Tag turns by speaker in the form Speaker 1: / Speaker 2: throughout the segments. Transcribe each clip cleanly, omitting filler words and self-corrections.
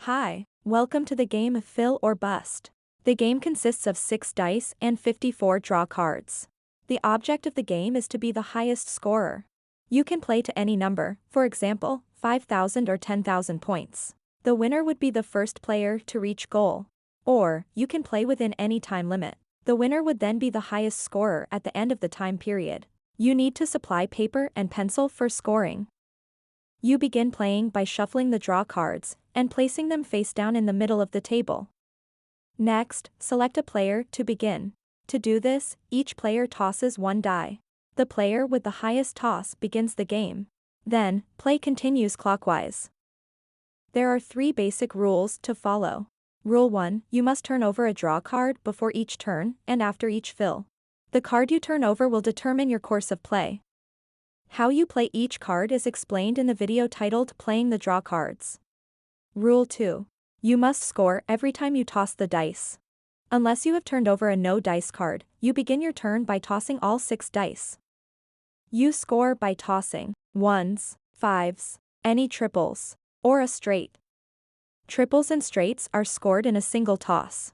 Speaker 1: Hi, welcome to the game of Fill or Bust. The game consists of 6 dice and 54 draw cards. The object of the game is to be the highest scorer. You can play to any number, for example, 5,000 or 10,000 points. The winner would be the first player to reach goal. Or, you can play within any time limit. The winner would then be the highest scorer at the end of the time period. You need to supply paper and pencil for scoring. You begin playing by shuffling the draw cards and placing them face down in the middle of the table. Next, select a player to begin. To do this, each player tosses one die. The player with the highest toss begins the game. Then, play continues clockwise. There are 3 basic rules to follow. Rule 1, you must turn over a draw card before each turn and after each fill. The card you turn over will determine your course of play. How you play each card is explained in the video titled Playing the Draw Cards. Rule 2. You must score every time you toss the dice. Unless you have turned over a no dice card, you begin your turn by tossing all 6 dice. You score by tossing 1s, 5s, any triples, or a straight. Triples and straights are scored in a single toss.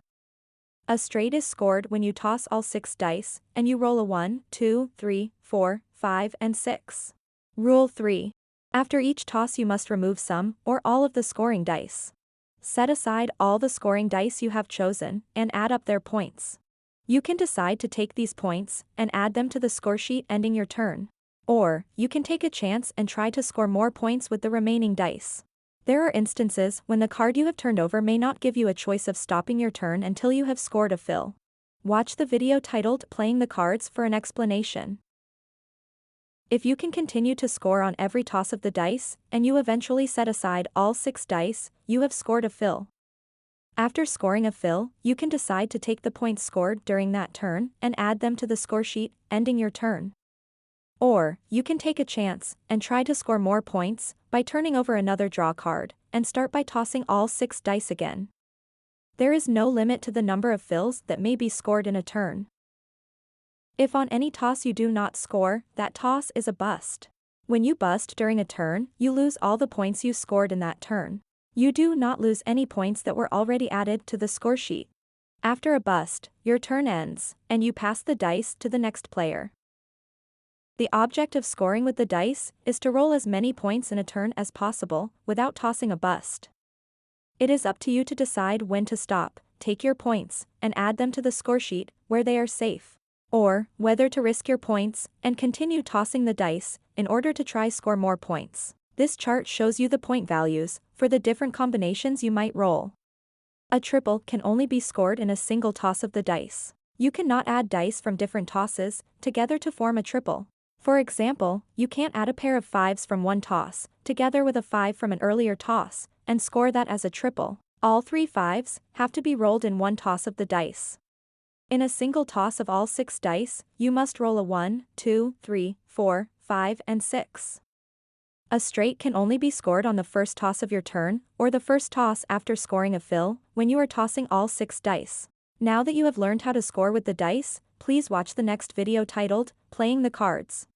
Speaker 1: A straight is scored when you toss all 6 dice, and you roll a 1, 2, 3, 4, 5 and 6. Rule 3. After each toss you must remove some or all of the scoring dice. Set aside all the scoring dice you have chosen and add up their points. You can decide to take these points and add them to the score sheet ending your turn. Or, you can take a chance and try to score more points with the remaining dice. There are instances when the card you have turned over may not give you a choice of stopping your turn until you have scored a fill. Watch the video titled Playing the Cards for an explanation. If you can continue to score on every toss of the dice, and you eventually set aside all 6 dice, you have scored a fill. After scoring a fill, you can decide to take the points scored during that turn and add them to the score sheet, ending your turn. Or, you can take a chance and try to score more points by turning over another draw card and start by tossing all 6 dice again. There is no limit to the number of fills that may be scored in a turn. If on any toss you do not score, that toss is a bust. When you bust during a turn, you lose all the points you scored in that turn. You do not lose any points that were already added to the score sheet. After a bust, your turn ends, and you pass the dice to the next player. The object of scoring with the dice is to roll as many points in a turn as possible without tossing a bust. It is up to you to decide when to stop, take your points, and add them to the score sheet where they are safe. Or, whether to risk your points and continue tossing the dice in order to try score more points. This chart shows you the point values for the different combinations you might roll. A triple can only be scored in a single toss of the dice. You cannot add dice from different tosses together to form a triple. For example, you can't add a pair of 5s from one toss, together with a 5 from an earlier toss, and score that as a triple. All 3 5s have to be rolled in one toss of the dice. In a single toss of all 6 dice, you must roll a 1, 2, 3, 4, 5 and 6. A straight can only be scored on the first toss of your turn, or the first toss after scoring a fill, when you are tossing all 6 dice. Now that you have learned how to score with the dice, please watch the next video titled, Playing the Cards.